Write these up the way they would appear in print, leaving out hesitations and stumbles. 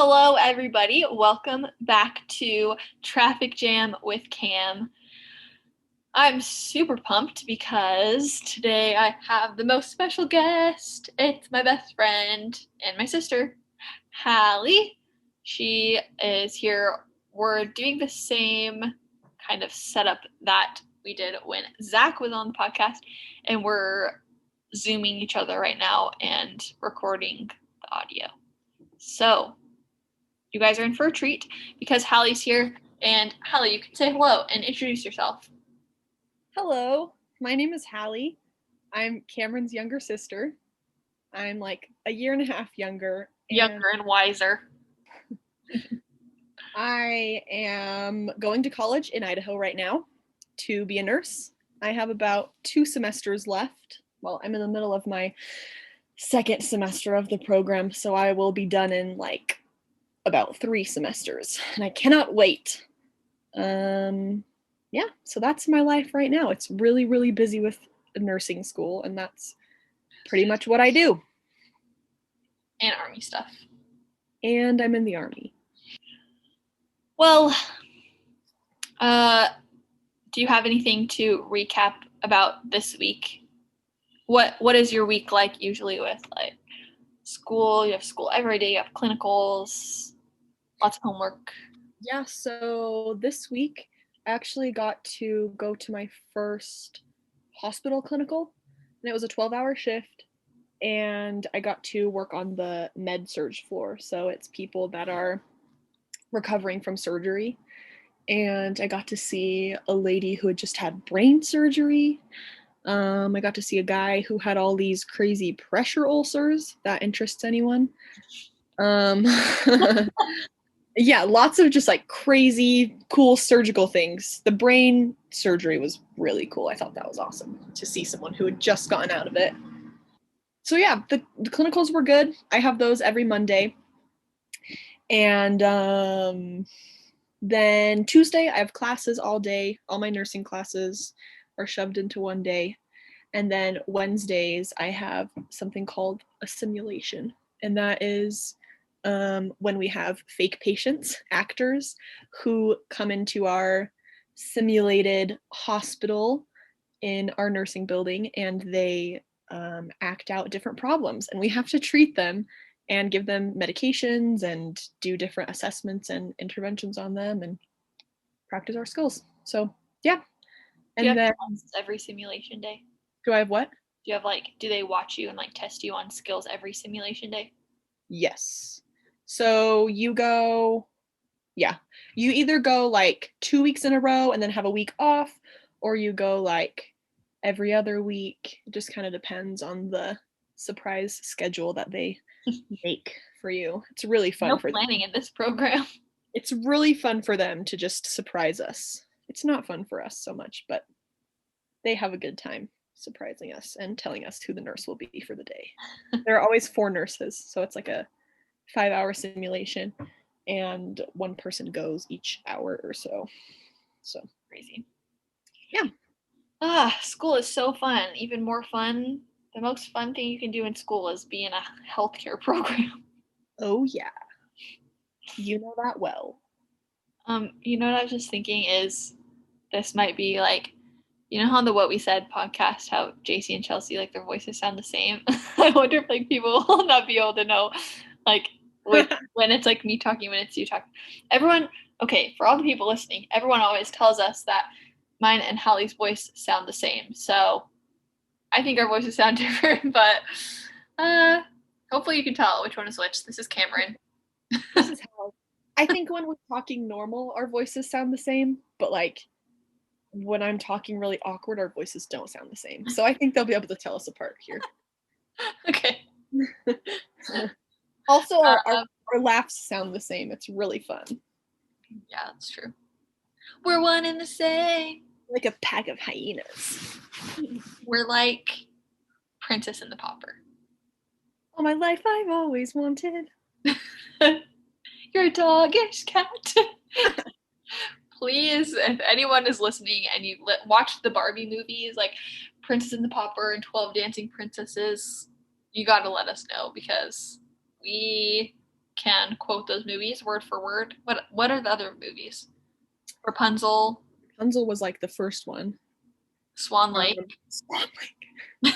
Hello, everybody. Welcome back to Traffic Jam with Cam. I'm super pumped because today I have the most special guest. It's my best friend and my sister, Halli. She is here. We're doing the same kind of setup that we did when Zach was on the podcast, and we're Zooming each other right now and recording the audio. So, you guys are in for a treat because Hallie's here. And Halli, you can say hello and introduce yourself. Hello, my name is Halli. I'm Cameron's younger sister. I'm like a year and a half younger. Younger and wiser. I am going to college in Idaho right now to be a nurse. I have about 2 semesters left. Well, I'm in the middle of my second semester of the program, so I will be done in like about 3 semesters, and I cannot wait. Yeah, so that's my life right now. It's really, really busy with nursing school, and that's pretty much what I do. And Army stuff. And I'm in the Army. Well, do you have anything to recap about this week? What is your week like usually with like school? You have school every day, you have clinicals, lots of homework. Yeah, so this week I actually got to go to my first hospital clinical, and it was a 12-hour shift, and I got to work on the med surge floor. So it's people that are recovering from surgery, and I got to see a lady who had just had brain surgery. I got to see a guy who had all these crazy pressure ulcers. That interests anyone? Yeah, lots of just like crazy cool surgical things. The brain surgery was really cool. I thought that was awesome to see someone who had just gotten out of it. So yeah, the clinicals were good. I have those every Monday. And then Tuesday I have classes all day. All my nursing classes are shoved into one day. And then Wednesdays I have something called a simulation. And that is when we have fake patients, actors, who come into our simulated hospital in our nursing building, and they act out different problems. And we have to treat them and give them medications and do different assessments and interventions on them and practice our skills. So, yeah. Do you And have then, tests every simulation day? do I have what? Do you have like, do they watch you and like test you on skills every simulation day? Yes. So you go, yeah, you either go like 2 weeks in a row and then have a week off, or you go like every other week. It just kind of depends on the surprise schedule that they make for you. It's really fun No for them. planning in this program. It's really fun for them to just surprise us. It's not fun for us so much, but they have a good time surprising us and telling us who the nurse will be for the day. There are always 4 nurses, so it's like a 5-hour simulation, and one person goes each hour or so. So Crazy. yeah. School is so fun. Even more fun. The most fun thing you can do in school is be in a healthcare program. Oh yeah. You know that well. You know what I was just thinking is this might be like, you know how on the What We Said podcast, how JC and Chelsea, like their voices sound the same? I wonder if like people will not be able to know like when it's like me talking, when it's you talking. Everyone, okay, for all the people listening, everyone always tells us that mine and Hallie's voice sound the same. So I think our voices sound different, but hopefully you can tell which one is which. This is Cameron. This is how I think when we're talking normal, our voices sound the same, but like when I'm talking really awkward, our voices don't sound the same. So I think they'll be able to tell us apart here. Okay. Also, our laughs sound the same. It's really fun. Yeah, that's true. We're one and the same. Like a pack of hyenas. We're like Princess and the Pauper. All my life I've always wanted. You're a doggish cat. Please, if anyone is listening and you watched the Barbie movies, like Princess and the Pauper and 12 Dancing Princesses, you gotta let us know because we can quote those movies word for word. What are the other movies? Rapunzel, Rapunzel was like the first one. Swan Lake, Swan Lake.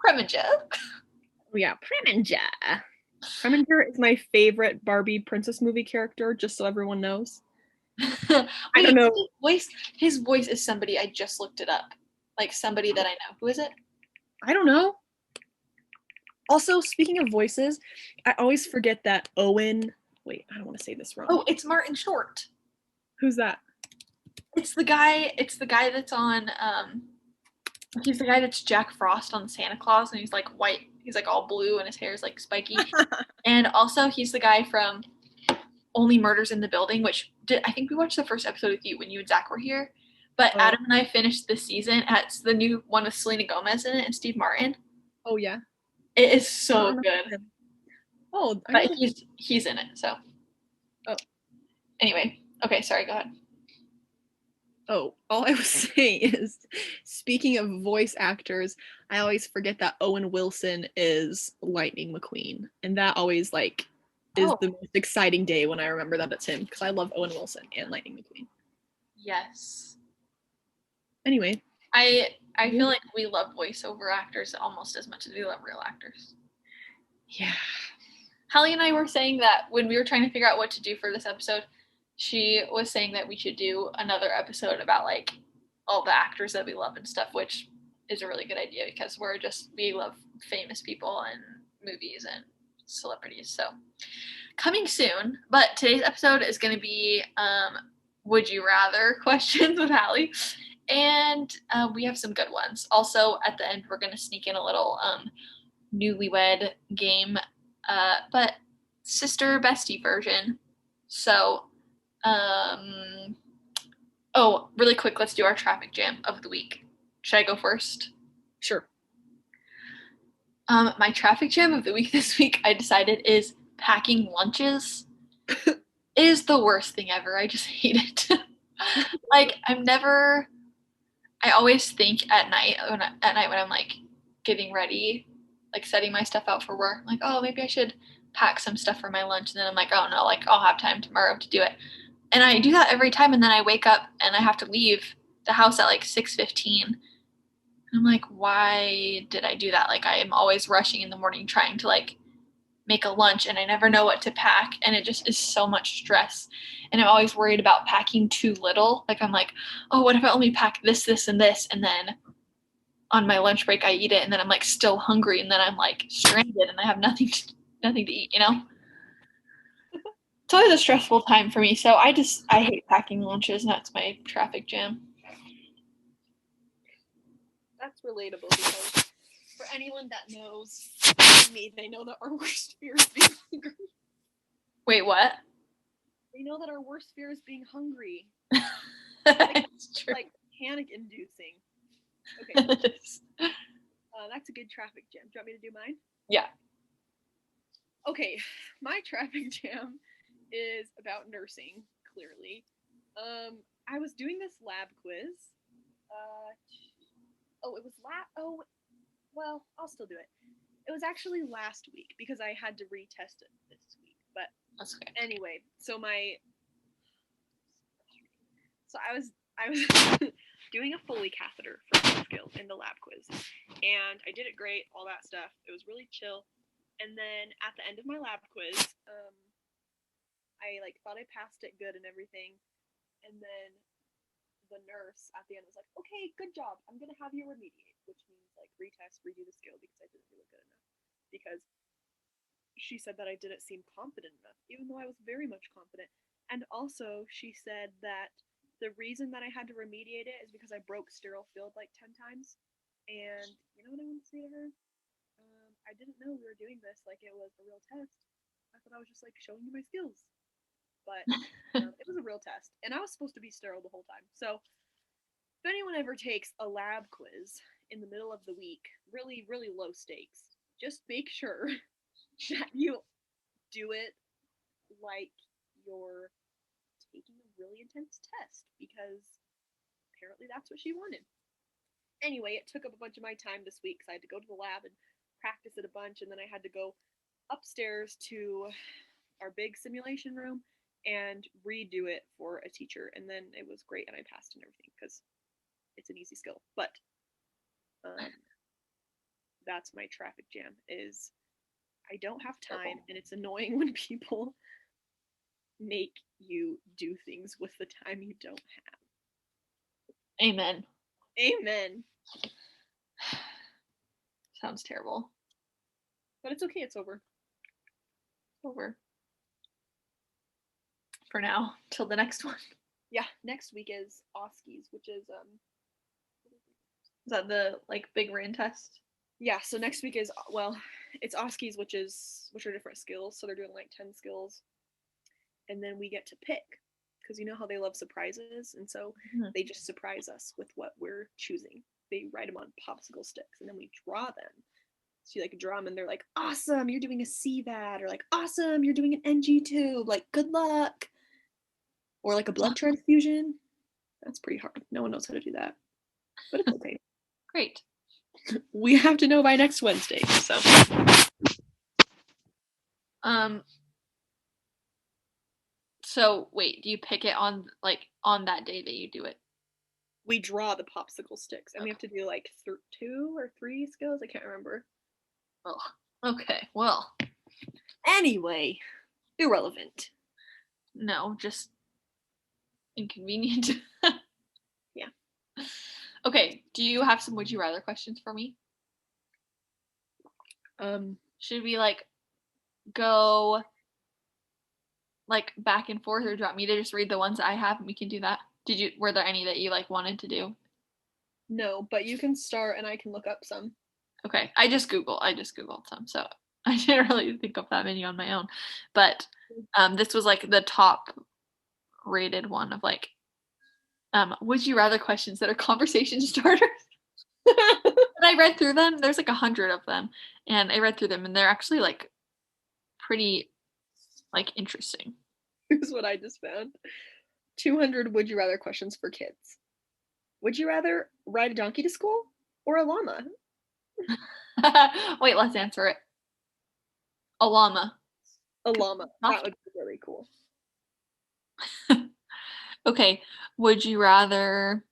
Preminger. Oh yeah, Preminger. Preminger is my favorite Barbie princess movie character, just so everyone knows. Wait, I don't know. His voice is somebody, I just looked it up. Like somebody that I know. Who is it? I don't know. Also, speaking of voices, I always forget that Owen. Wait, I don't want to say this wrong. Oh, it's Martin Short. Who's that? It's the guy that's on he's the guy that's Jack Frost on Santa Claus, and he's like white. He's like all blue and his hair is like spiky. And also he's the guy from Only Murders in the Building, which I think we watched the first episode with you when you and Zach were here. But Adam and I finished this season. It's the new one with Selena Gomez in it and Steve Martin. Oh yeah. It is so good. Oh, but he's in it, so. Oh. Anyway, okay, sorry, go ahead. Oh, all I was saying is, speaking of voice actors, I always forget that Owen Wilson is Lightning McQueen, and that always like is the most exciting day when I remember that it's him, because I love Owen Wilson and Lightning McQueen. Yes. Anyway, I feel like we love voiceover actors almost as much as we love real actors. Yeah. Halli and I were saying that when we were trying to figure out what to do for this episode, she was saying that we should do another episode about like all the actors that we love and stuff, which is a really good idea because we love famous people and movies and celebrities. So coming soon, but today's episode is going to be would you rather questions with Halli, and we have some good ones. Also at the end we're going to sneak in a little newlywed game, but sister bestie version. So oh, really quick, let's do our traffic jam of the week. Should I go first? Sure. My traffic jam of the week this week, I decided, is packing lunches. It is the worst thing ever. I just hate it. Like, I always think at night when I'm like getting ready, like setting my stuff out for work, like, oh, maybe I should pack some stuff for my lunch. And then I'm like, oh no, like I'll have time tomorrow to do it. And I do that every time, and then I wake up and I have to leave the house at like 6:15. I'm like, why did I do that? Like, I am always rushing in the morning trying to like make a lunch, and I never know what to pack, and it just is so much stress. And I'm always worried about packing too little. Like, I'm like, oh, what if I only pack this, this, and this, and then on my lunch break I eat it, and then I'm like still hungry, and then I'm like stranded, and I have nothing to eat, you know? It's always a stressful time for me, so I hate packing lunches, and that's my traffic jam. That's relatable because for anyone that knows me, they know that our worst fear is being hungry. Wait, what? They know that our worst fear is being hungry. It's true. Like panic-inducing. Okay. That's a good traffic jam. Do you want me to do mine? Yeah. Okay, my traffic jam is about nursing, clearly. I was doing this lab quiz. I'll still do it. It was actually last week because I had to retest it this week. But that's okay. Anyway, so I was doing a Foley catheter for skill in the lab quiz, and I did it great, all that stuff. It was really chill. And then at the end of my lab quiz, I like thought I passed it good and everything, and then the nurse at the end was like, okay, good job, I'm gonna have you remediate, which means like retest, redo the skill because I didn't do it good enough, because she said that I didn't seem confident enough, even though I was very much confident. And also she said that the reason that I had to remediate it is because I broke sterile field like 10 times. And you know what I want to say to her? I didn't know we were doing this like it was a real test. I thought I was just like showing you my skills. But it was a real test, and I was supposed to be sterile the whole time. So if anyone ever takes a lab quiz in the middle of the week, really, really low stakes, just make sure that you do it like you're taking a really intense test, because apparently that's what she wanted. Anyway, it took up a bunch of my time this week because I had to go to the lab and practice it a bunch, and then I had to go upstairs to our big simulation room and redo it for a teacher. And then it was great and I passed and everything because it's an easy skill. But that's my traffic jam is I don't have time and it's annoying when people make you do things with the time you don't have. Amen. Amen. Sounds terrible. But it's okay, it's over. Over. For now, till the next one. Yeah, next week is OSCEs, which is Is that the like big rain test? Yeah, so next week is it's OSCEs, which are different skills. So they're doing like 10 skills. And then we get to pick because you know how they love surprises, and so they just surprise us with what we're choosing. They write them on popsicle sticks and then we draw them. So you like draw them and they're like, awesome, you're doing a CVAT, or like, awesome, you're doing an NG tube, like good luck. Or like a blood transfusion. That's pretty hard. No one knows how to do that. But it's okay. Great. We have to know by next Wednesday, so. So wait, do you pick it on that day that you do it? We draw the popsicle sticks, and we have to do like 2 or 3 skills. I can't remember. Oh, okay. Well, anyway, irrelevant. No, just inconvenient. Yeah. Okay. Do you have some would you rather questions for me? Should we like go like back and forth, or do you want me to just read the ones I have and we can do that? Were there any that you like wanted to do? No, but you can start and I can look up some. Okay. I just Googled some, so I didn't really think of that many on my own. But this was like the top rated one of like would you rather questions that are conversation starters. And I read through them. There's like 100 of them, and I read through them, and they're actually like pretty like interesting. Here's what I just found: 200 would you rather questions for kids. Would you rather ride a donkey to school or a llama? Wait, let's answer it. A llama. A llama. That would be really cool. Okay. Would you rather?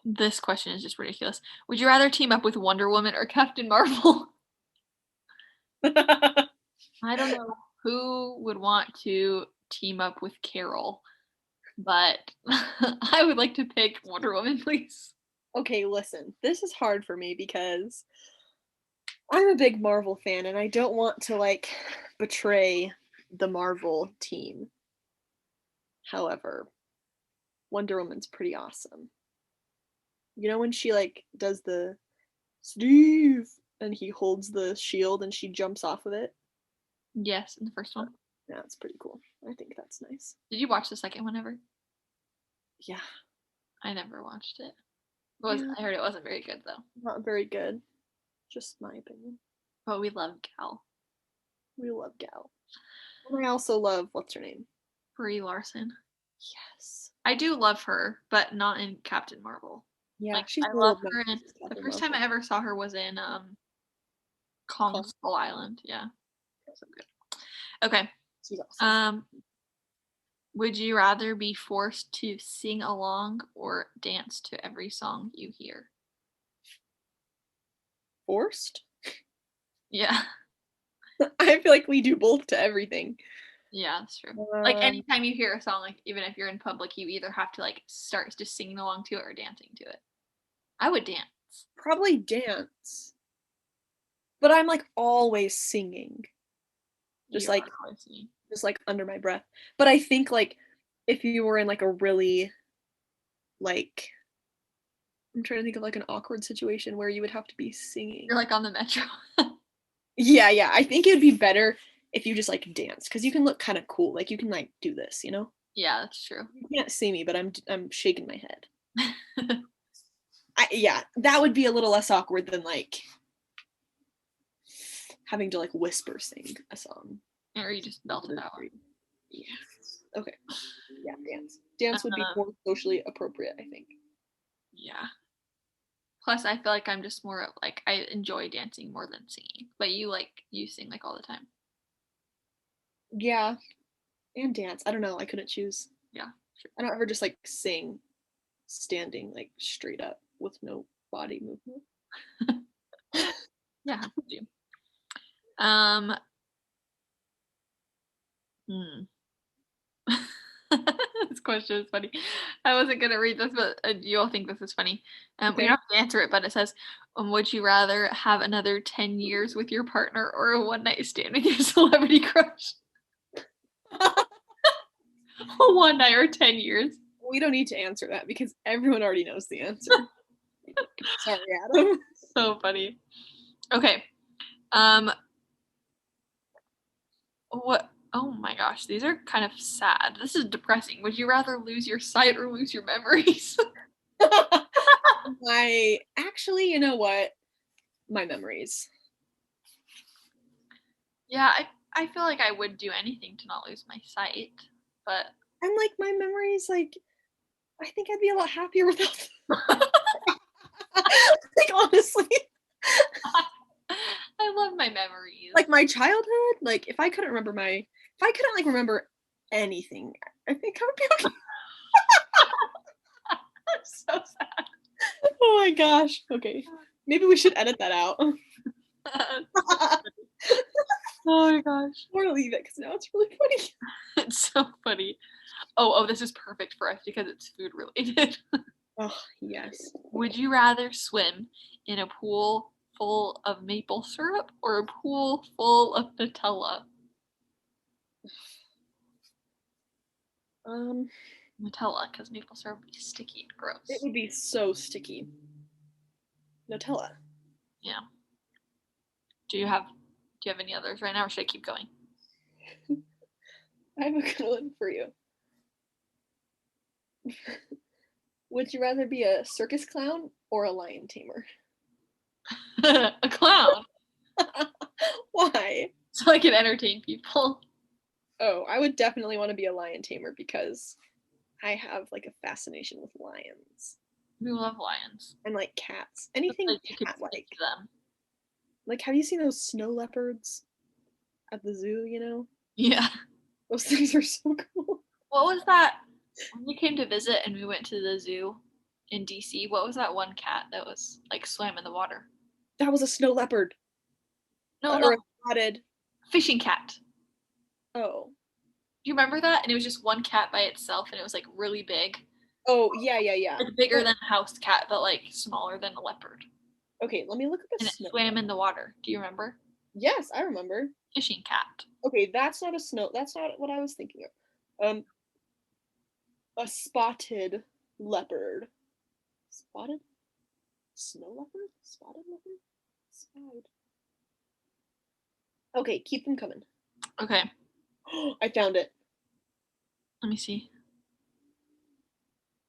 This question is just ridiculous. Would you rather team up with Wonder Woman or Captain Marvel? I don't know who would want to team up with Carol, but I would like to pick Wonder Woman, please. Okay, listen. This is hard for me because I'm a big Marvel fan and I don't want to like betray the Marvel team. However, Wonder Woman's pretty awesome. You know when she like does the Steve and he holds the shield and she jumps off of it? Yes, in the first one. Yeah, it's pretty cool. I think that's nice. Did you watch the second one ever? Yeah. I never watched it. I heard it wasn't very good though. Not very good. Just my opinion. But we love Gal. We love Gal. And I also love, what's her name? Brie Larson. Yes. I do love her, but not in Captain Marvel. Yeah, like, she's I love her in the first time Marvel. I ever saw her was in Kong Skull Island. Yeah. So good. Okay. She's awesome. Would you rather be forced to sing along or dance to every song you hear? Forced? Yeah. I feel like we do both to everything. Yeah, that's true. Like anytime you hear a song, like even if you're in public, you either have to like start just singing along to it or dancing to it. I would dance. Probably dance. But I'm like always singing. Just like under my breath. But I think like if you were in like a really like I'm trying to think of like an awkward situation where you would have to be singing. You're like on the metro. Yeah. I think it would be better if you just like dance because you can look kind of cool. Like you can like do this, you know? Yeah, that's true. You can't see me, but I'm shaking my head. Yeah, that would be a little less awkward than like having to like whisper sing a song. Or you just belt it out. Yeah. Okay. Yeah, dance. Dance would be more socially appropriate, I think. Yeah. Plus, I feel like I'm just more of like I enjoy dancing more than singing. But you sing like all the time. Yeah, and dance. I don't know. I couldn't choose. Yeah, sure. I don't ever just like sing standing like straight up with no body movement. Yeah, I do. Um, hmm. This question is funny. I wasn't gonna read this, but you'll think this is funny. We don't Okay. have to answer it, but it says, "Would you rather have another 10 years with your partner or a one night stand with your celebrity crush?" A one night or 10 years? We don't need to answer that because everyone already knows the answer. Sorry, Adam. So funny. Okay. Um, what? Oh my gosh, these are kind of sad. This is depressing. Would you rather lose your sight or lose your memories? Actually, you know what? My memories. Yeah, I feel like I would do anything to not lose my sight, but And like my memories, like I think I'd be a lot happier without them. Like honestly. I love my memories. Like my childhood, like if I couldn't like remember anything, I think I would be okay. I'm so sad. Oh my gosh. Okay. Maybe we should edit that out. Oh my gosh. Or leave it because now it's really funny. It's so funny. Oh, this is perfect for us because it's food related. Oh, yes. Would you rather swim in a pool full of maple syrup or a pool full of Nutella? Um, Nutella, because maple syrup would be sticky and it gross. would be so sticky. Nutella. Yeah. Do you have any others right now, or should I keep going? I have a good one for you. Would you rather be a circus clown or a lion tamer? A clown, Why? so I can entertain people. Oh, I would definitely want to be a lion tamer because I have like a fascination with lions We love lions. and like cats. It's Anything like you could cat speak like. to them. Like, have you seen those snow leopards at the zoo, Yeah. Those things are so cool. What was that when we came to visit and we went to the zoo in DC? What was that one cat that was like swam in the water? That was a snow leopard. No, no, Or a spotted. fishing cat. Oh. Do you remember that? And it was just one cat by itself, and it was like really big, Oh, yeah, yeah, yeah. like bigger But than a house cat, but like smaller than a leopard. okay, let me look at the And it snow. swam in the water. Do you remember? Yes, I remember. Fishing cat. Okay, that's not what I was thinking of. A spotted leopard. Spotted? Snow leopard? Spotted leopard? Spied. Okay, keep them coming. Okay, I found it. let me see.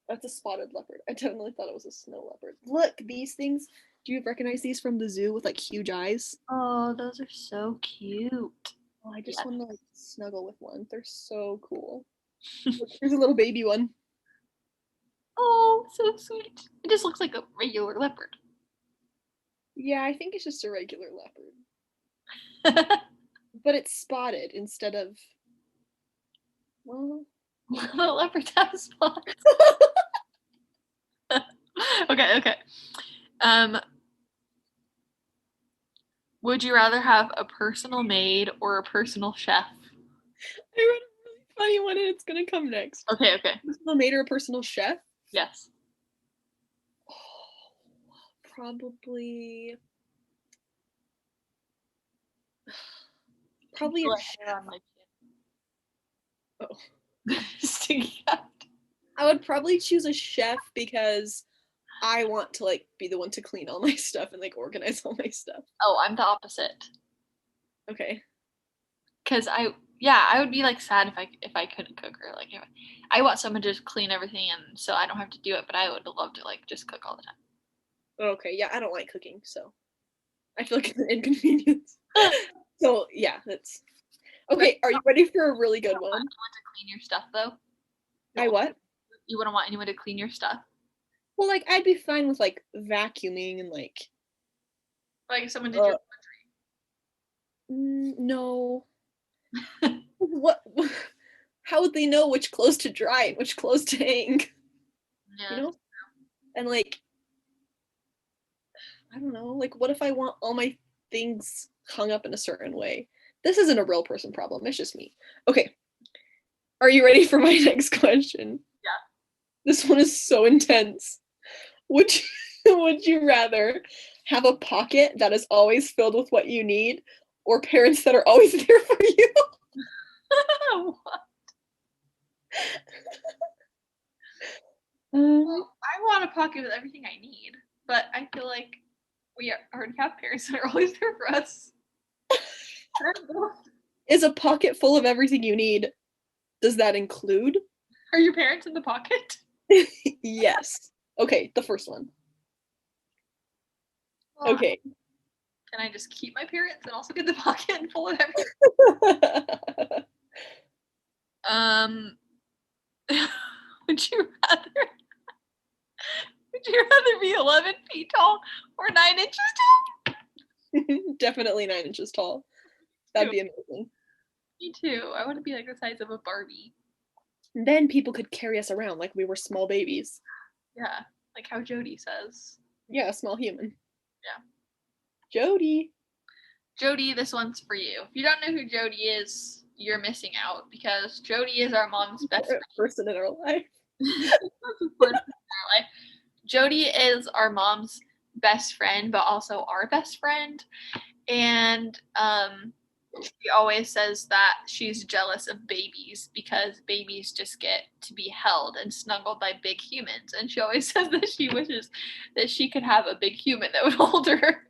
That's a spotted leopard. I definitely thought it was a snow leopard. Look, these things. Do you recognize these from the zoo with like huge eyes? Oh, those are so cute. Oh, I just Yes. want to like snuggle with one. They're so cool. Look, here's a little baby one. Oh, so sweet. It just looks like a regular leopard. Yeah, I think it's just a regular leopard, but it's spotted instead of. Well, The leopards have spots. Okay. Um, would you rather have a personal maid or a personal chef? I read a really funny one, and it's gonna come next. Okay. Personal maid or a personal chef? Yes. Oh, probably. Probably a Feel chef. hair on my Oh. chin. Sticky out. I would probably choose a chef because I want to like be the one to clean all my stuff and like organize all my stuff. Oh, I'm the opposite. Okay. Cause I would be like sad if I couldn't cook or like if I want someone to just clean everything and so I don't have to do it, but I would love to like just cook all the time. Okay. Yeah, I don't like cooking, so I feel like it's an inconvenience. So yeah, that's okay. Are you ready for a really good one? To clean your stuff though. I what? You wouldn't want anyone to clean your stuff. Well, like, I'd be fine with, like, vacuuming and, like, Like if someone did your no. What how would they know which clothes to dry and which clothes to hang, you yeah. know? And, like, I don't know, like, what if I want all my things hung up in a certain way? This isn't a real person problem, it's just me. Okay, are you ready for my next question? Yeah. This one is so intense. Would you would you rather have a pocket that is always filled with what you need or parents that are always there for you? Well, I want a pocket with everything I need, but I feel like we already have parents that are always there for us. Is a pocket full of everything you need, does that include? Are your parents in the pocket? Yes. Okay, the first one. Well, Okay. can I just keep my parents and also get the pocket full of everything? Would you rather? Would you rather be 11 feet tall or 9 inches Definitely 9 inches tall. That'd be amazing. Me too. I want to be like the size of a Barbie. Then people could carry us around like we were small babies. Yeah, like how Jody says. Yeah, a small human. Yeah. Jody. Jody, this one's for you. If you don't know who Jody is, you're missing out because Jody is our mom's best person in our life. Jody is our mom's best friend, but also our best friend. And she always says that she's jealous of babies because babies just get to be held and snuggled by big humans. And she always says that she wishes that she could have a big human that would hold her.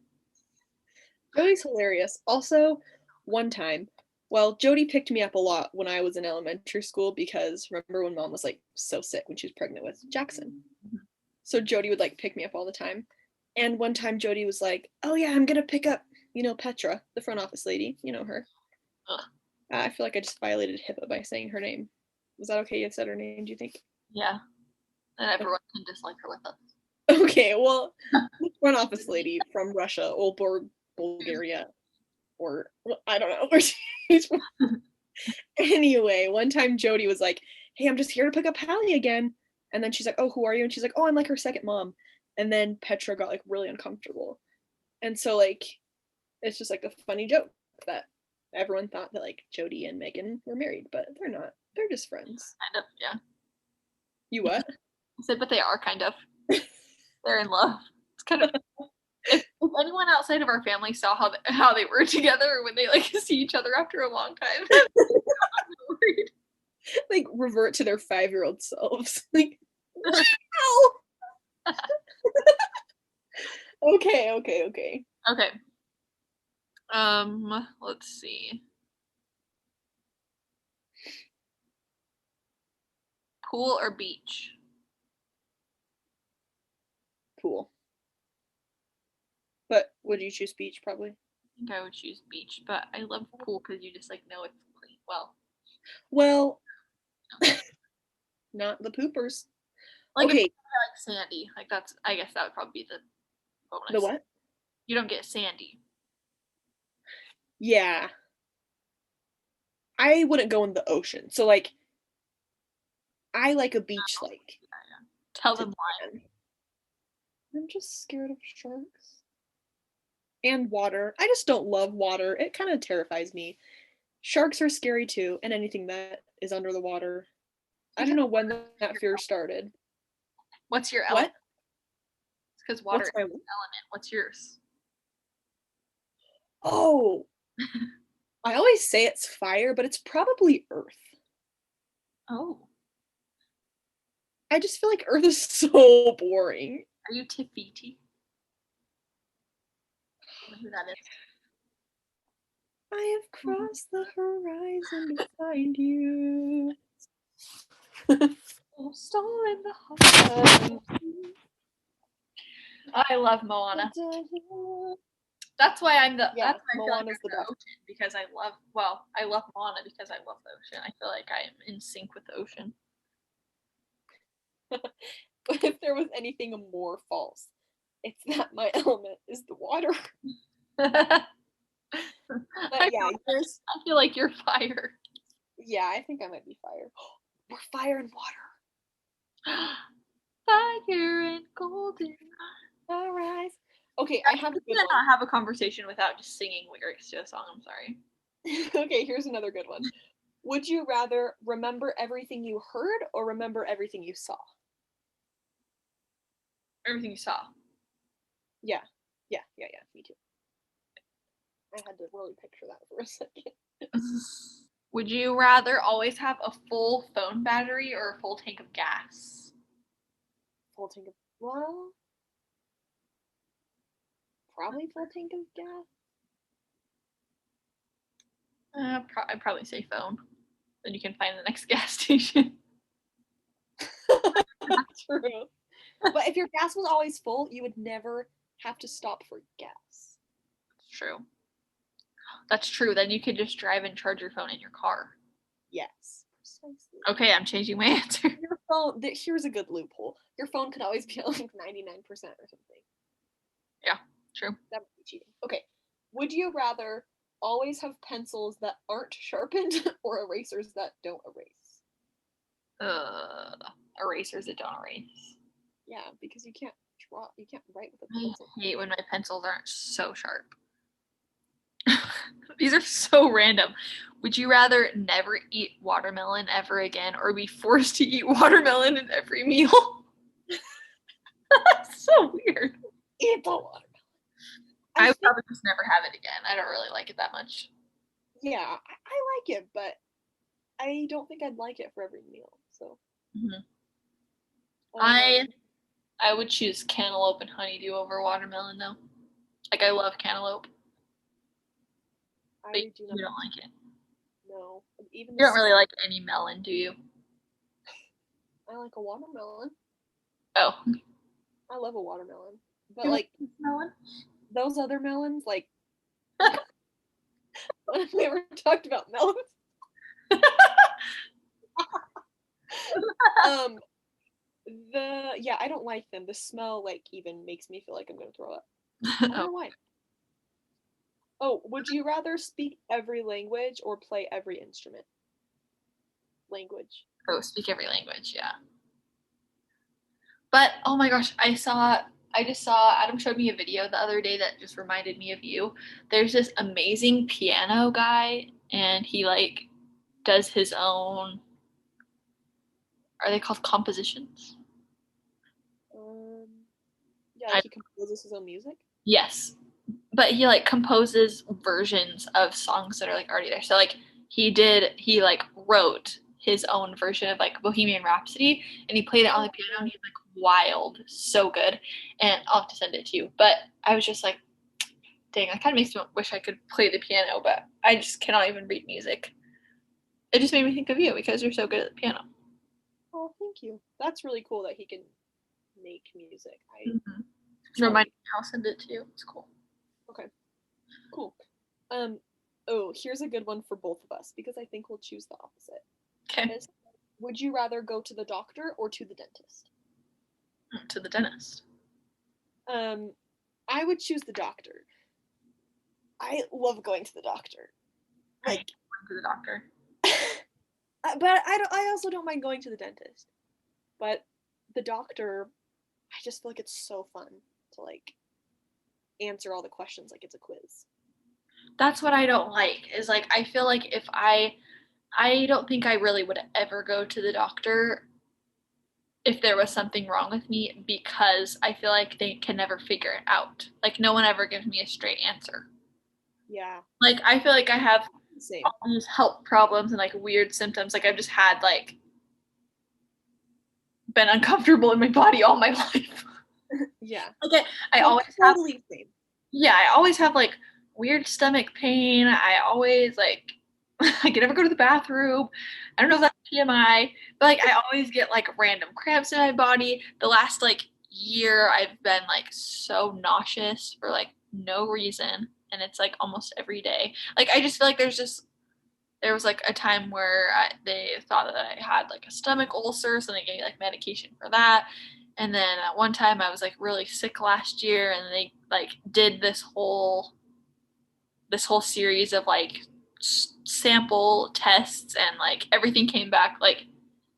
Jody's hilarious. Also, one time, well, Jody picked me up a lot when I was in elementary school because remember when mom was like so sick when she was pregnant with Jackson? So Jody would like pick me up all the time. And one time Jody was like, "Oh yeah, I'm gonna pick up, Petra, the front office lady. You know her." I feel like I just violated HIPAA by saying her name. Was that okay? You said her name. Do you think? Yeah, and everyone can dislike her with us. Okay, well, front office lady from Russia, old Bulgaria, or well, I don't know where she's from. Anyway, one time Jody was like, "Hey, I'm just here to pick up Halli again," and then she's like, "Oh, who are you?" And she's like, "Oh, I'm like her second mom." And then Petra got like really uncomfortable, and so like, it's just like a funny joke that everyone thought that like Jody and Megan were married, but they're not. They're just friends. Kind of, yeah. You what? I said, but they are kind of. They're in love. It's kind of. If anyone outside of our family saw how they were together when they like see each other after a long time, worried. Like revert to their 5-year-old selves. Like, wow. Okay. Okay. Let's see. Pool or beach? Pool. But would you choose beach probably? I think I would choose beach, but I love pool because you just like know it's clean. Well, not the poopers. Like Okay. if like sandy, like that's I guess that would probably be the bonus. The what? You don't get sandy. Yeah. I wouldn't go in the ocean. So like I like a beach like. Yeah. Tell them why. I'm just scared of sharks. And water. I just don't love water. It kind of terrifies me. Sharks are scary too, and anything that is under the water. I don't know when that fear started. What's your element? What? It's because water What's is my an element. What's yours? Oh, I always say it's fire, but it's probably earth. Oh, I just feel like earth is so boring. are you Tafiti? Who that is? I have crossed the horizon to find you. Star in the heart. I love Moana. That's why I'm the. Yeah, that's why I feel Moana's like the I'm best. the ocean because I love. Well, I love Moana because I love the ocean. I feel like I am in sync with the ocean. But if there was anything more false, it's that my element is the water. But yeah, yours. I feel like you're fire. Yeah, I think I might be fire. We're fire and water. Fire and golden. All right. Okay, I have a good not one. have a conversation without just singing lyrics to a song. I'm sorry. Okay, here's another good one. Would you rather remember everything you heard or remember everything you saw? Everything you saw. Yeah. Yeah, me too. I had to really picture that for a second. Would you rather always have a full phone battery or a full tank of gas? Full tank of, well, probably full tank of gas. I'd probably say phone. Then you can find the next gas station. True. But if your gas was always full, you would never have to stop for gas. That's true. That's true. Then you could just drive and charge your phone in your car. Yes, precisely. Okay, I'm changing my answer. Your phone, here's a good loophole. Your phone could always be like 99% or something. Yeah, true. That would be cheating. Okay. Would you rather always have pencils that aren't sharpened or erasers that don't erase? Erasers that don't erase. Yeah, because you can't write with a pencil. I hate when my pencils aren't so sharp. These are so random. Would you rather never eat watermelon ever again or be forced to eat watermelon in every meal? That's so weird. Eat the watermelon. I would probably just never have it again. I don't really like it that much. Yeah, I like it, but I don't think I'd like it for every meal. So I would choose cantaloupe and honeydew over watermelon though. Like I love cantaloupe. But you don't like it. No. Even you don't really like any melon, do you? I like a watermelon. Oh. I love a watermelon. But like melon? Those other melons, like we ever talked about melons. I don't like them. The smell like even makes me feel like I'm gonna throw up. I don't know why. Oh, would you rather speak every language or play every instrument? Language. Oh, speak every language, yeah. But oh my gosh, I just saw Adam showed me a video the other day that just reminded me of you. There's this amazing piano guy and he like does his own, are they called compositions? Yeah, like he composes his own music? Yes. But he like composes versions of songs that are like already there. So like he like wrote his own version of like Bohemian Rhapsody and he played it on the piano and he's like wild, so good. And I'll have to send it to you. But I was just like, dang, that kind of makes me wish I could play the piano, but I just cannot even read music. It just made me think of you because you're so good at the piano. Oh, thank you. That's really cool that he can make music. Remind me, I'll send it to you. It's cool. Okay. Cool. Here's a good one for both of us because I think we'll choose the opposite. Okay. Would you rather go to the doctor or to the dentist? To the dentist. I would choose the doctor. I love going to the doctor. Like going to the doctor. But I also don't mind going to the dentist. But the doctor, I just feel like it's so fun to like answer all the questions like it's a quiz. That's what I don't like. Is like I feel like if I don't think I really would ever go to the doctor if there was something wrong with me because I feel like they can never figure it out. Like no one ever gives me a straight answer. Yeah. Like I feel like I have all these health problems and like weird symptoms. Like I've just had like been uncomfortable in my body all my life. Yeah. Like I always totally have same. Yeah, I always have like weird stomach pain. I always like I can never go to the bathroom. I don't know if that's TMI, but like I always get like random cramps in my body. The last like year I've been like so nauseous for like no reason, and it's like almost every day. Like I just feel like there was like a time where they thought that I had like a stomach ulcer, so they gave me like medication for that. And then at one time I was like really sick last year, and they like did this whole series of like sample tests, and like everything came back like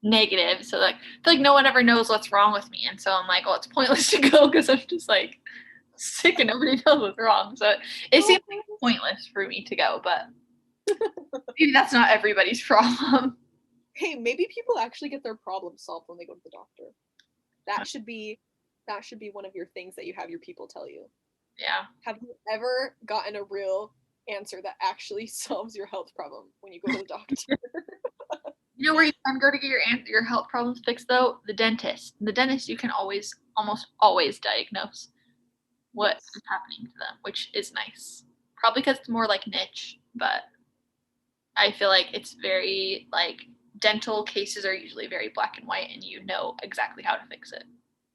negative. So like I feel like no one ever knows what's wrong with me, and so I'm like, well, it's pointless to go because I'm just like sick and nobody knows what's wrong. So it seems like pointless for me to go, but maybe that's not everybody's problem. Hey, maybe people actually get their problems solved when they go to the doctor. That should be one of your things that you have your people tell you. Yeah. Have you ever gotten a real answer that actually solves your health problem when you go to the doctor? You know where you can go to get your health problems fixed though? The dentist. The dentist you can almost always diagnose what is happening to them, which is nice. Probably because it's more like niche, but I feel like it's very like dental cases are usually very black and white, and you know exactly how to fix it.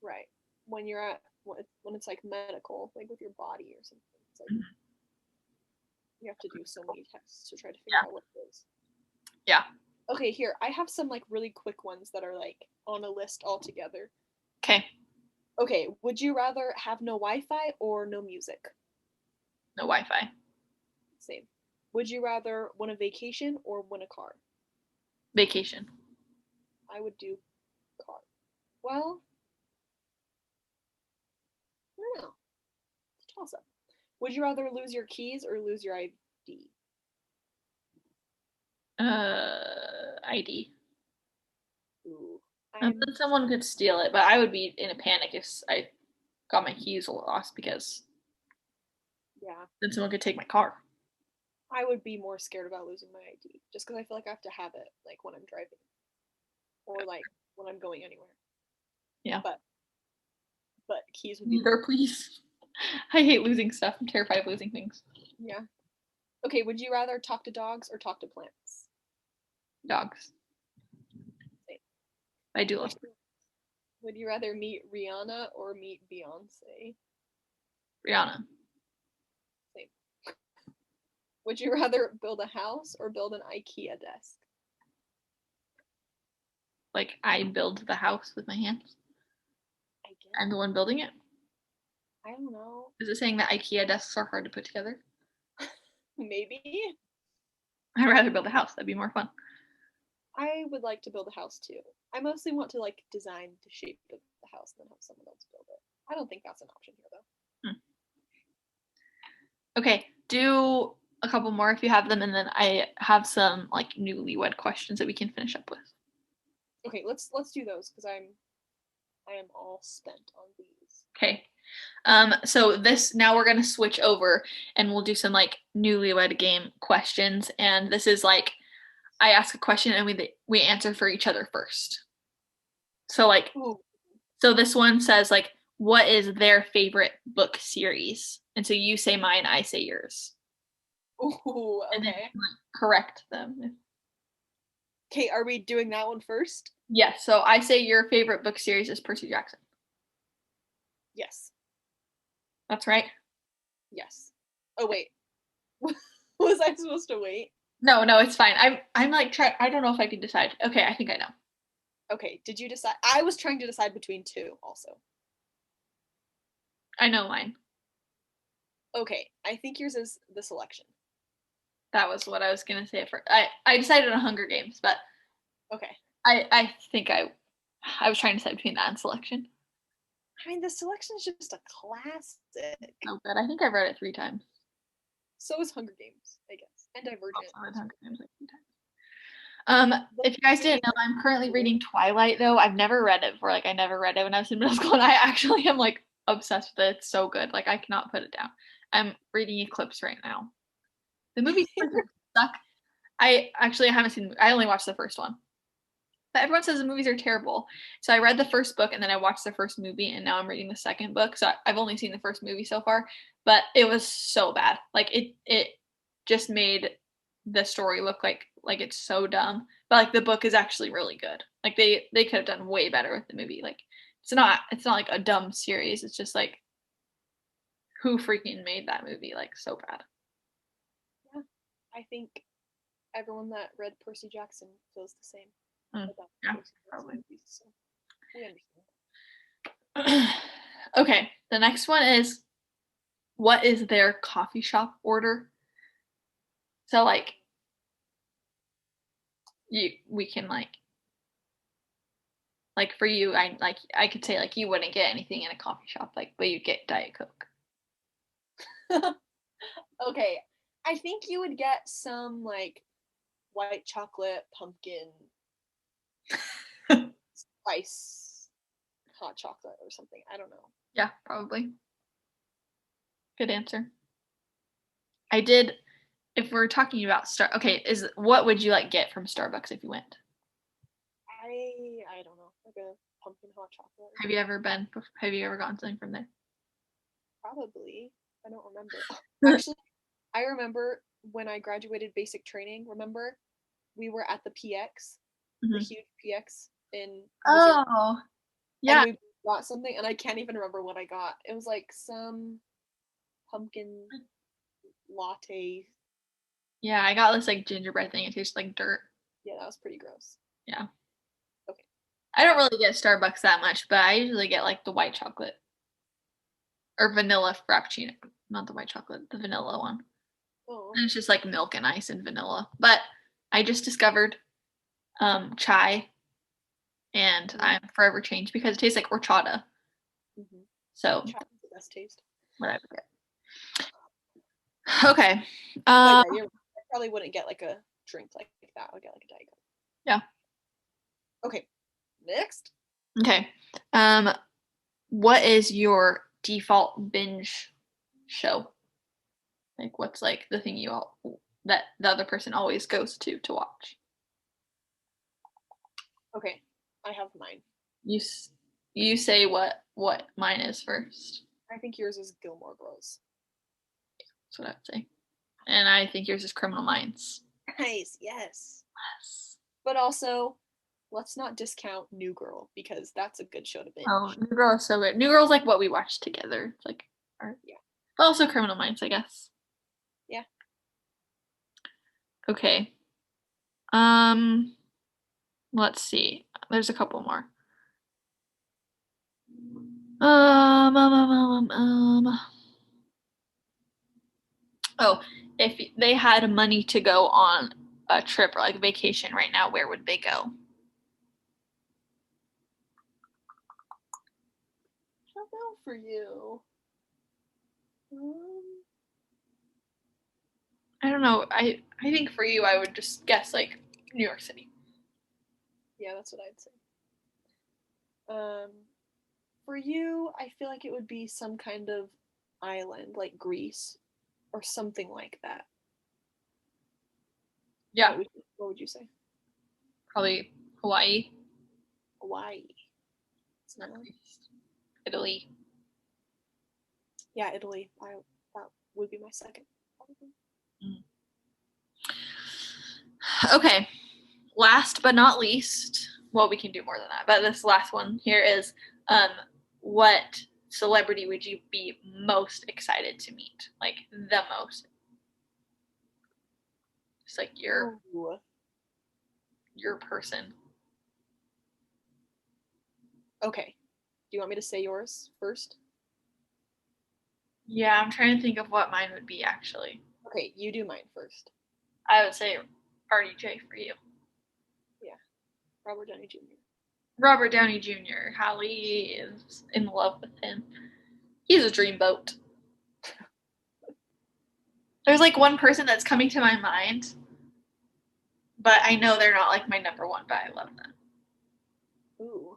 Right. When you're at when it's like medical, like with your body or something, it's like you have to do so many tests to try to figure out what it is. Yeah. Okay, here I have some like really quick ones that are like on a list altogether. Okay. Okay, would you rather have no Wi-Fi or no music? No Wi-Fi. Same. Would you rather win a vacation or win a car? Vacation. I would do car. Well, I don't know. It's a toss up. Would you rather lose your keys or lose your ID? ID. Ooh, And then someone could steal it, but I would be in a panic if I got my keys lost because then someone could take my car. I would be more scared about losing my ID just because I feel like I have to have it like when I'm driving or like when I'm going anywhere. Yeah. But keys would be neither, please. I hate losing stuff. I'm terrified of losing things. Yeah. Okay, would you rather talk to dogs or talk to plants? Dogs. Same. I do love. Would you rather meet Rihanna or meet Beyonce? Rihanna. Same. Would you rather build a house or build an IKEA desk? Like I build the house with my hands. I guess. I'm the one building it. I don't know. Is it saying that IKEA desks are hard to put together? Maybe. I'd rather build a house. That'd be more fun. I would like to build a house too. I mostly want to like design the shape of the house and then have someone else build it. I don't think that's an option here though. Okay, do a couple more if you have them, and then I have some like newlywed questions that we can finish up with. Okay, let's do those because I am all spent on these. Okay. So now we're gonna switch over and we'll do some like newlywed game questions, and this is like I ask a question and we answer for each other first. So like, so this one says like, what is their favorite book series? And so you say mine, I say yours. Ooh, okay. And then correct them. Okay, are we doing that one first? Yes. So I say your favorite book series is Percy Jackson. Yes. That's right. Yes. Oh wait. Was I supposed to wait? No, it's fine. I'm like I don't know if I can decide. Okay, I think I know. Okay, did you decide? I was trying to decide between two also. I know mine. Okay, I think yours is The Selection. That was what I was gonna say for I decided on Hunger Games, but okay. I think I was trying to decide between that and Selection. I mean, The Selection is just a classic. Oh, good. I think I've read it 3 times. So is Hunger Games, I guess, and Divergent. Also read Hunger Games like 3 times. If you guys didn't know, I'm currently reading Twilight though. I've never read it before. Like I never read it when I was in middle school, and I actually am like obsessed with it. It's so good. Like I cannot put it down. I'm reading Eclipse right now. The movie suck. I haven't seen. I only watched the first one. But everyone says the movies are terrible. So I read the first book and then I watched the first movie and now I'm reading the second book. So I've only seen the first movie so far, but it was so bad. Like it just made the story look like it's so dumb. But like the book is actually really good. Like they could have done way better with the movie. Like it's not like a dumb series. It's just like who freaking made that movie like so bad. Yeah. I think everyone that read Percy Jackson feels the same. Yeah, probably. Movies, so we understand. Okay, the next one is what is their coffee shop order? So like we can like for you I could say like you wouldn't get anything in a coffee shop like but you get Diet Coke. Okay, I think you would get some like white chocolate pumpkin spice hot chocolate or something. I don't know. Yeah, probably. Good answer. I did if we're talking about okay, is what would you like get from Starbucks if you went? I don't know, like a pumpkin hot chocolate. Have you ever gotten something from there? Probably. I don't remember. Actually, I remember when I graduated basic training, remember? We were at the PX, the Mhm. huge PX in Missouri, Oh, and yeah. we got something, and I can't even remember what I got. It was like some pumpkin latte. Yeah, I got this like gingerbread thing. It tastes like dirt. Yeah, that was pretty gross. Yeah. Okay. I don't really get Starbucks that much, but I usually get like the white chocolate or vanilla frappuccino. Not the white chocolate, the vanilla one. Oh. And it's just like milk and ice and vanilla. But I just discovered chai and Mm-hmm. I'm forever changed because it tastes like horchata. Mm-hmm. So Chai is the best taste. what I would get. Okay. But Um yeah, I probably wouldn't get like a drink like that. I would get like a Diet Coke. yeah. Okay. Next. Okay. Um what is your default binge show? Like what's like the thing that the other person always goes to watch? Okay. I have mine. You you say what mine is first. I think yours is Gilmore Girls. That's what I would say. And I think yours is Criminal Minds. Nice. Yes. Yes. But also, let's not discount New Girl because that's a good show to Oh, binge. New Girl is so good. New Girl's like what we watch together. It's like our, Yeah. but also Criminal Minds, I guess. Yeah. Okay. Let's see. There's a couple more. Oh, if they had money to go on a trip or like vacation right now, where would they go? I don't know for you. Um, I don't know. I think for you, I would just guess like New York City. yeah, that's what I'd say. Um, for you, I feel like it would be some kind of island like Greece or something like that. Yeah, What would you say? probably Hawaii, Hawaii. It's not like, Italy. yeah, Italy. That would be my second. Probably. Mm. Okay, last but not least, well, we can do more than that, but this last one here is what celebrity would you be most excited to meet? Like the most. Just like Ooh. your person. Okay. Do you want me to say yours first? Yeah, I'm trying to think of what mine would be actually. Okay, you do mine first. I would say RDJ for you. Yeah, Robert Downey Jr. Robert Downey Jr. Halli is in love with him. He's a dreamboat. There's like one person that's coming to my mind, but I know they're not like my number one, but I love them. Ooh.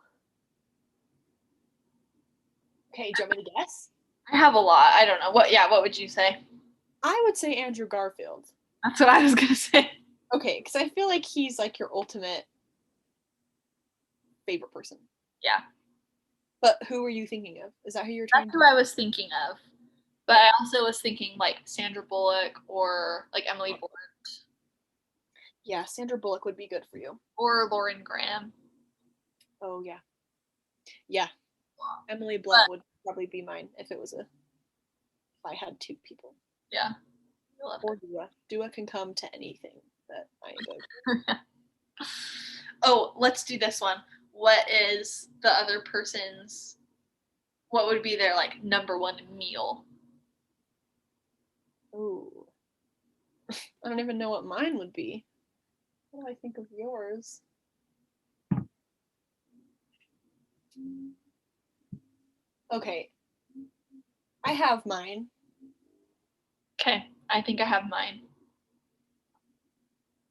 Okay, do you want me to guess? I have a lot. I don't know. What would you say? I would say Andrew Garfield. That's what I was gonna say. Okay, because I feel like he's like your ultimate favorite person. Yeah. But who were you thinking of? Is that who you're That's trying to? who I was thinking of. But I also was thinking like Sandra Bullock or like Emily Blunt Yeah, Sandra Bullock would be good for you. or Lauren Graham. Oh yeah, yeah. Emily But Blunt would probably be mine if I had two people. yeah, I love Or Dua. Dua can come to anything that I go to. it. Oh, let's do this one. What is the other person's What would be their like number one meal? Ooh. I don't even know what mine would be. What do I think of yours? Okay, I have mine. Okay, I think I have mine.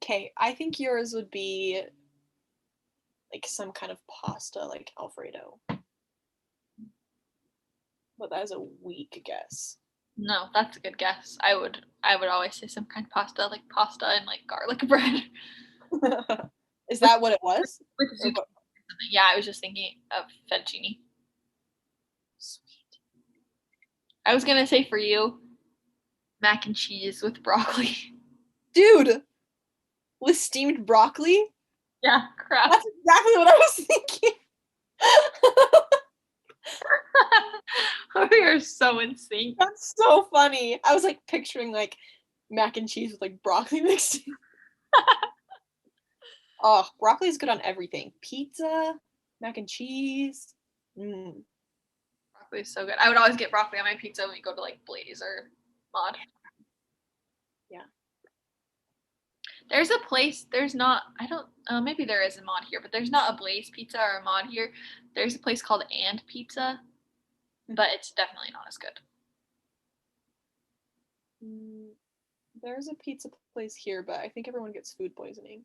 Okay, I think yours would be like some kind of pasta, like Alfredo. But that is a weak guess. No, that's a good guess. I would always say some kind of pasta, like pasta and like garlic bread Is with that what it was? with Or zucchini. what? Yeah, I was just thinking of fettuccine. Sweet. I was gonna say for you, mac and cheese with broccoli. Dude, with steamed broccoli? Yeah, crap. That's exactly what I was thinking. We are so in sync. That's so funny. I was like picturing like mac and cheese with like broccoli mixed in. Oh, broccoli is good on everything. Pizza, mac and cheese. Mm, Broccoli is so good. I would always get broccoli on my pizza when we go to like Blaze or Mod. yeah. There's a place. There's not. I don't. Maybe there is a Mod here, but there's not a Blaze Pizza or a Mod here. There's a place called And Pizza, but it's definitely not as good. Mm, there's a pizza place here, but I think everyone gets food poisoning.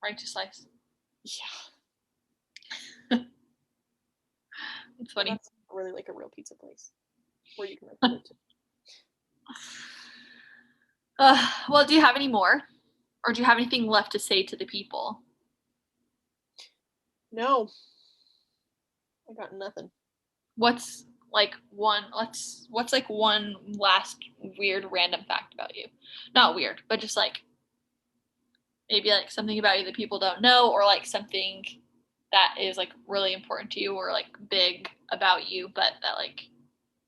Right to slice. Yeah. It's funny. That's really like a real pizza place where you can record it. Well, do you have any more, or do you have anything left to say to the people? No, I got nothing. What's like one? What's like one last weird random fact about you? Not weird, but just like maybe like something about you that people don't know, or like something that is like really important to you, or like big about you, but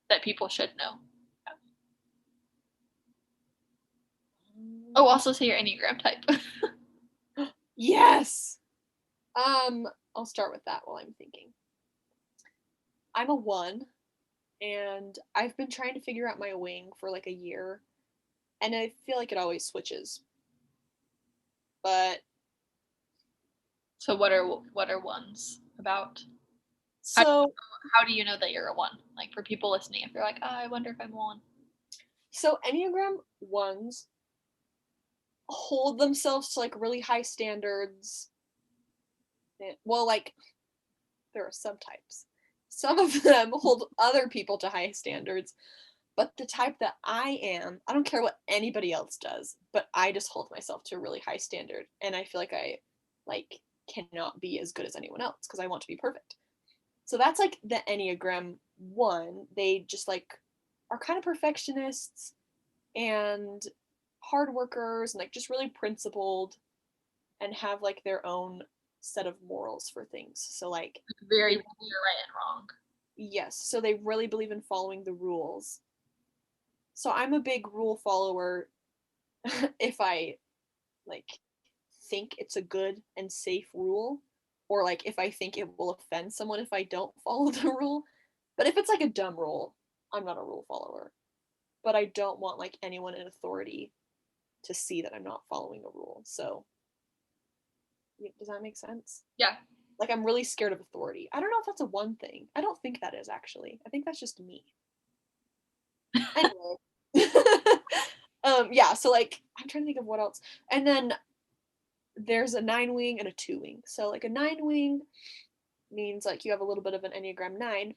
that people should know. Oh, also say your Enneagram type. Yes. I'll start with that while I'm thinking. I'm a one, and I've been trying to figure out my wing for like a year, and I feel like it always switches. But So what are ones about? How do so how do you know that you're a one? Like for people listening, if they're like, oh, I wonder if I'm one. so Enneagram ones hold themselves to like really high standards. Well, like there are subtypes. Some of them hold other people to high standards, but the type that I am, I don't care what anybody else does, but I just hold myself to a really high standard, and I feel like I like cannot be as good as anyone else because I want to be perfect. So that's like the Enneagram 1. They just like are kind of perfectionists and hard workers and like just really principled and have like their own set of morals for things. So like Very they clear right and wrong. yes, so they really believe in following the rules. So I'm a big rule follower if I like think it's a good and safe rule, or like if I think it will offend someone if I don't follow the rule. But if it's like a dumb rule, I'm not a rule follower. But I don't want like anyone in authority to see that I'm not following a rule. So does that make sense? Yeah. Like I'm really scared of authority. I don't know if that's a one thing. I don't think that is actually. I think that's just me. Anyway. Yeah, so like I'm trying to think of what else. And then there's a 9 wing and a 2 wing. So like a 9 wing means like you have a little bit of an Enneagram 9,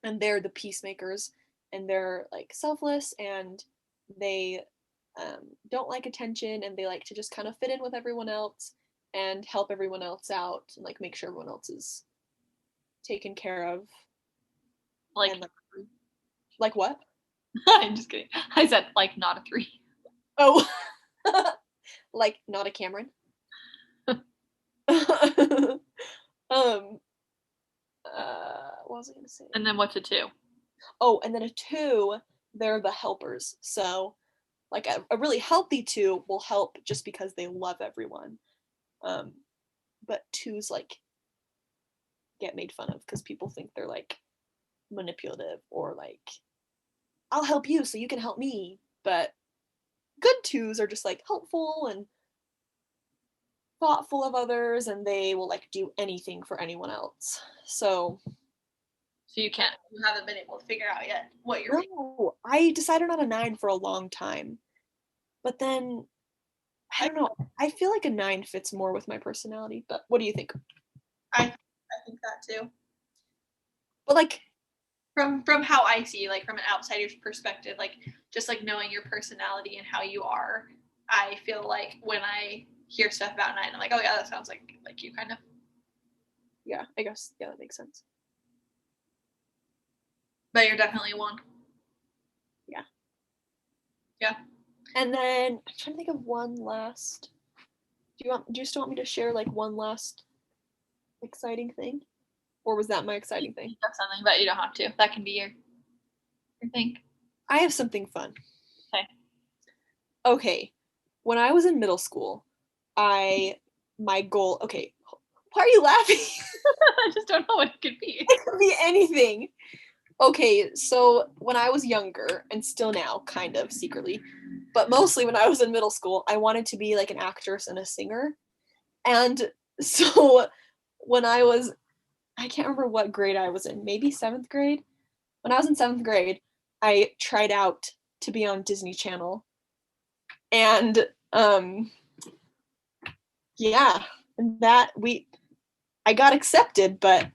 and they're the peacemakers, and they're like selfless, and they don't like attention, and they like to just kind of fit in with everyone else and help everyone else out and like make sure everyone else is taken care of. Like And like what? I'm just kidding. I said like not a three. Oh, like not a Cameron. um, what was I gonna say? And then what's a two? Oh, and then a 2, they're the helpers. So like a really healthy 2 will help just because they love everyone. Um, but 2s like get made fun of because people think they're like manipulative or like, I'll help you so you can help me. But good twos are just like helpful and thoughtful of others, and they will like do anything for anyone else. So you haven't been able to figure out yet what you're no, I decided on a 9 for a long time. But then I don't know. I feel like a 9 fits more with my personality. But what do you think? I think that too. But like from how I see, like from an outsider's perspective, like just like knowing your personality and how you are, I feel like when I hear stuff about 9, I'm like, oh yeah, that sounds like you kind of. Yeah, I guess that makes sense. But you're definitely 1. Yeah. Yeah. And then I'm trying to think of one last. Do you still want me to share like one last exciting thing? Or was that my exciting thing? That's something, but you don't have to. That can be your thing. I have something fun. Okay. Okay. When I was in middle school, my goal, okay, why are you laughing? I just don't know what it could be. It could be anything. Okay, so when I was younger, and still now, kind of secretly, but mostly when I was in middle school, I wanted to be like an actress and a singer. And so when I can't remember what grade I was in, maybe 7th grade. When I was in 7th grade, I tried out to be on Disney Channel. And yeah, I got accepted, but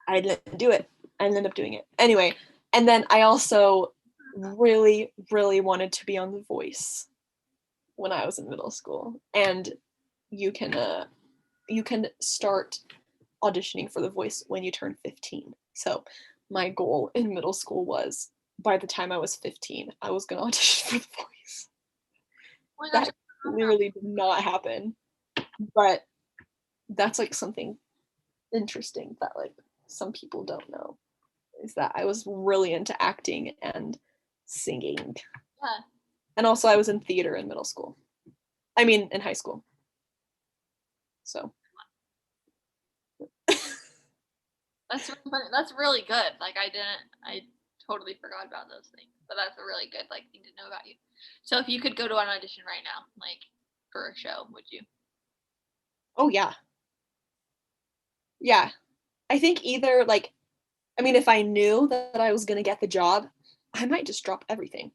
I didn't do it. I didn't end up doing it. Anyway, and then I also really, really wanted to be on The Voice when I was in middle school. And you can start auditioning for The Voice when you turn 15. So my goal in middle school was by the time I was 15, I was going to audition for The Voice. Oh that clearly did not happen. But that's like something interesting that like some people don't know, is that I was really into acting and singing. Yeah. And also I was in theater in middle school. I mean, in high school. So that's really good. Like I totally forgot about those things. But that's a really good like thing to know about you. So if you could go to an audition right now, like for a show, would you? Oh yeah. Yeah. I think either like, I mean, if I knew that I was going to get the job, I might just drop everything.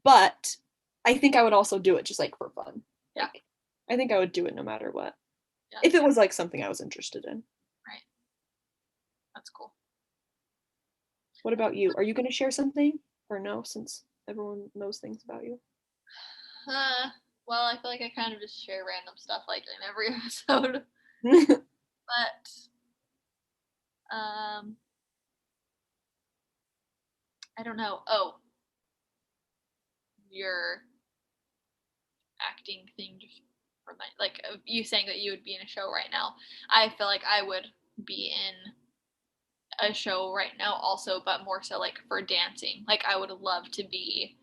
But I think I would also do it just like for fun. Yeah. Like, I think I would do it no matter what. Yeah. If it was like something I was interested in. Right. That's cool. What about you? Are you going to share something or no, since everyone knows things about you? Well, I feel like I kind of just share random stuff like in every episode. But I don't know. Oh, your acting thing just remind like you saying that you would be in a show right now. I feel like I would be in a show right now also, but more so like for dancing. Like I would love to be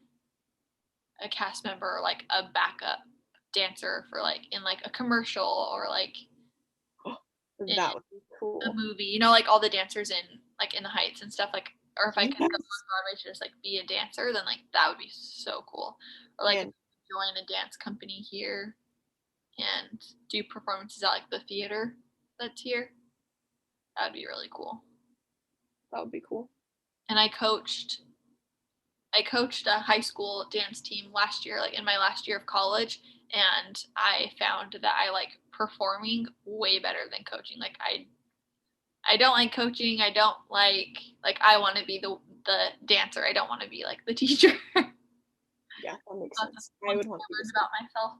a cast member or like a backup dancer for like in like a commercial or like that would be cool. A movie. You know, like all the dancers in like In the Heights and stuff. Like, or if I could go on Broadway to just like be a dancer, then like that would be so cool. Or like join a dance company here and do performances at like the theater that's here. That would be really cool. That would be cool. And I coached a high school dance team last year, like in my last year of college, and I found that I like performing way better than coaching. Like I don't like coaching. I don't like I want to be the dancer. I don't want to be like the teacher. Yeah, that makes sense. I would want to learn about myself.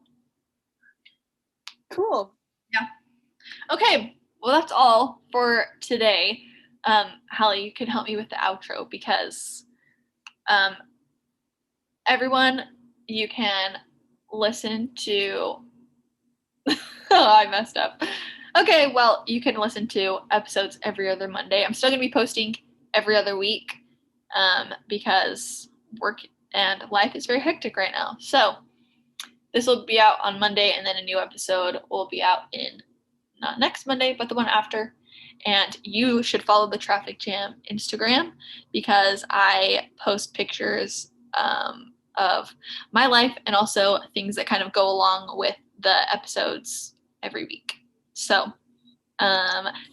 Cool. Yeah. Okay. Well, that's all for today. Halli, you can help me with the outro because everyone, you can listen to oh, I messed up. Okay, well, you can listen to episodes every other Monday. I'm still going to be posting every other week because work and life is very hectic right now. So this will be out on Monday, and then a new episode will be out in not next Monday, but the one after. And you should follow the Traffic Jam Instagram because I post pictures of my life and also things that kind of go along with the episodes every week. So,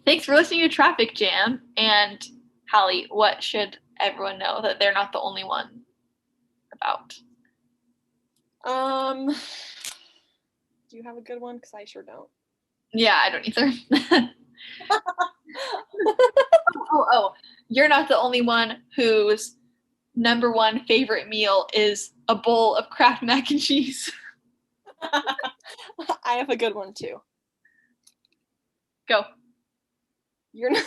thanks for listening to Traffic Jam. And Halli, what should everyone know that they're not the only one about? Do you have a good one? Because I sure don't. Yeah, I don't either. Oh, you're not the only one whose number one favorite meal is a bowl of Kraft mac and cheese. I have a good one too. Go. You're not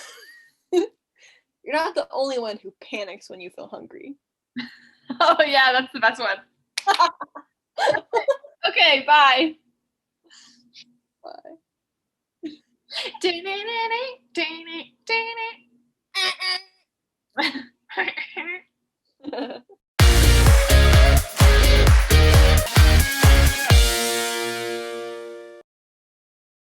you're not the only one who panics when you feel hungry. Oh yeah, that's the best one. Okay, bye. Bye.